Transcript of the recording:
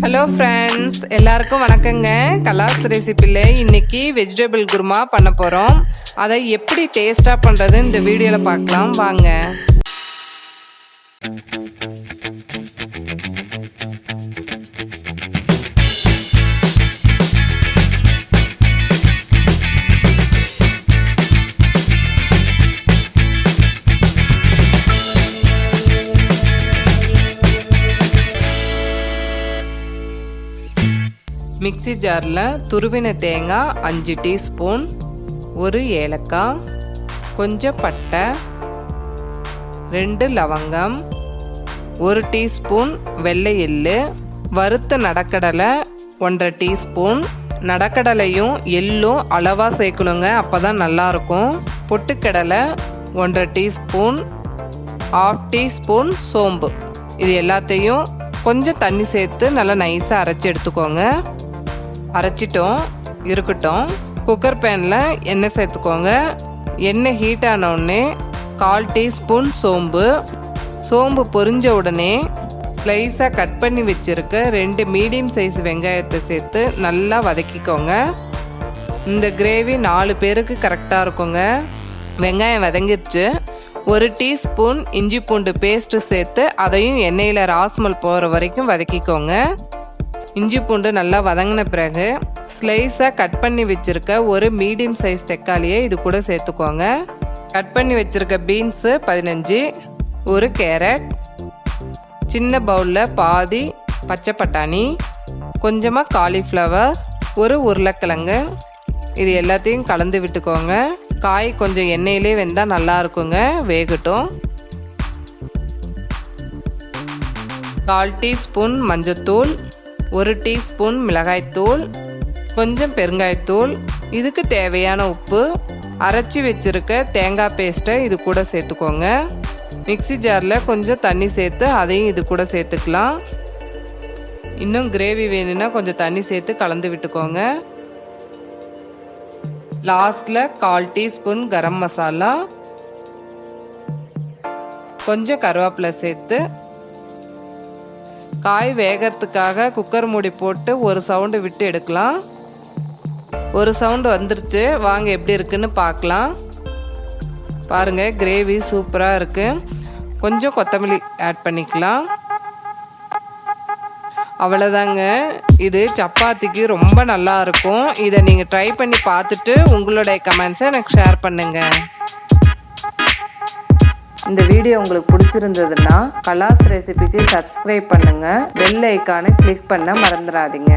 Hello friends, எல்லாருக்கும் வணக்கங்க. கலாஸ் ரெசிபியில் இன்னைக்கு வெஜிடபிள் குருமா பண்ண போகிறோம். அதை எப்படி டேஸ்ட்டாக பண்ணுறது இந்த வீடியோவில் பார்க்கலாம் வாங்க. மிக்ஸி ஜாரில் துருவின தேங்காய் 5 டீஸ்பூன், ஒரு ஏலக்காய், கொஞ்சம் பட்டை, 2 லவங்கம், 1 டீஸ்பூன் வெள்ளை எள்ளு, வறுத்த நடக்கடலை 1/2 டீஸ்பூன். நடக்கடலையும் எள்ளும் அளவாக சேர்க்கணுங்க, அப்போ தான் நல்லாயிருக்கும். பொட்டுக்கடலை 1/2 டீஸ்பூன், 1/2 டீஸ்பூன் சோம்பு. இது எல்லாத்தையும் கொஞ்சம் தண்ணி சேர்த்து நல்லா நைஸாக அரைச்சி எடுத்துக்கோங்க. அரைச்சிட்டோம், இருக்கட்டும். குக்கர் பேனில் எண்ணெய் சேர்த்துக்கோங்க. எண்ணெய் ஹீட் ஆன உடனே 1/4 டீஸ்பூன் சோம்பு பொரிஞ்ச உடனே ஸ்லைஸாக கட் பண்ணி வச்சுருக்க 2 மீடியம் சைஸ் வெங்காயத்தை சேர்த்து நல்லா வதக்கிக்கோங்க. இந்த கிரேவி 4 பேருக்கு கரெக்டாக இருக்குங்க. வெங்காயம் வதங்கிடுச்சு. 1 டீஸ்பூன் இஞ்சி பூண்டு பேஸ்ட்டு சேர்த்து அதையும் எண்ணெயில் ராஸ்மல் போகிற வரைக்கும் வதக்கிக்கோங்க. இஞ்சி பூண்டு நல்லா வதங்கின பிறகு ஸ்லைஸாக கட் பண்ணி வச்சுருக்க ஒரு மீடியம் சைஸ் தக்காளியை இது கூட சேர்த்துக்கோங்க. கட் பண்ணி வச்சுருக்க பீன்ஸு 15, ஒரு கேரட், சின்ன பவுலில் பாதி பச்சை பட்டாணி, கொஞ்சமாக காலிஃப்ளவர், ஒரு உருளைக்கிழங்கு. இது எல்லாத்தையும் கலந்து விட்டுக்கோங்க. காய் கொஞ்சம் எண்ணெயிலே வெந்தால் நல்லா இருக்குங்க, வேகட்டும். 1/4 டீஸ்பூன் மஞ்சத்தூள், 1 டீஸ்பூன் மிளகாய்த்தூள், கொஞ்சம் பெருங்காயத்தூள், இதுக்கு தேவையான உப்பு, அரைச்சி வச்சுருக்க தேங்காய் பேஸ்ட்டை இது கூட சேர்த்துக்கோங்க. மிக்ஸி ஜாரில் கொஞ்சம் தண்ணி சேர்த்து அதையும் இது கூட சேர்த்துக்கலாம். இன்னும் கிரேவி வேணும்னா கொஞ்சம் தண்ணி சேர்த்து கலந்து விட்டுக்கோங்க. லாஸ்ட்டில் 1/4 டீஸ்பூன் கரம் மசாலா, கொஞ்சம் கருவேப்பிலை சேர்த்து காய் வேகிறதுக்காக குக்கர் மூடி போட்டு ஒரு சவுண்டு விட்டு எடுக்கலாம். ஒரு சவுண்டு வந்துருச்சு, வாங்க எப்படி இருக்குன்னு பார்க்கலாம். பாருங்கள், கிரேவி சூப்பராக இருக்குது. கொஞ்சம் கொத்தமல்லி ஆட் பண்ணிக்கலாம். அவ்வளோதாங்க. இது சப்பாத்திக்கு ரொம்ப நல்லா இருக்கும். இதை நீங்கள் ட்ரை பண்ணி பார்த்துட்டு உங்களுடைய கமெண்ட்ஸை எனக்கு ஷேர் பண்ணுங்கள். இந்த வீடியோ உங்களுக்கு பிடிச்சிருந்ததுன்னா கலாஸ் ரெசிபிக்கு சப்ஸ்கிரைப் பண்ணுங்கள். பெல் ஐக்கானை கிளிக் பண்ண மறந்துடாதீங்க.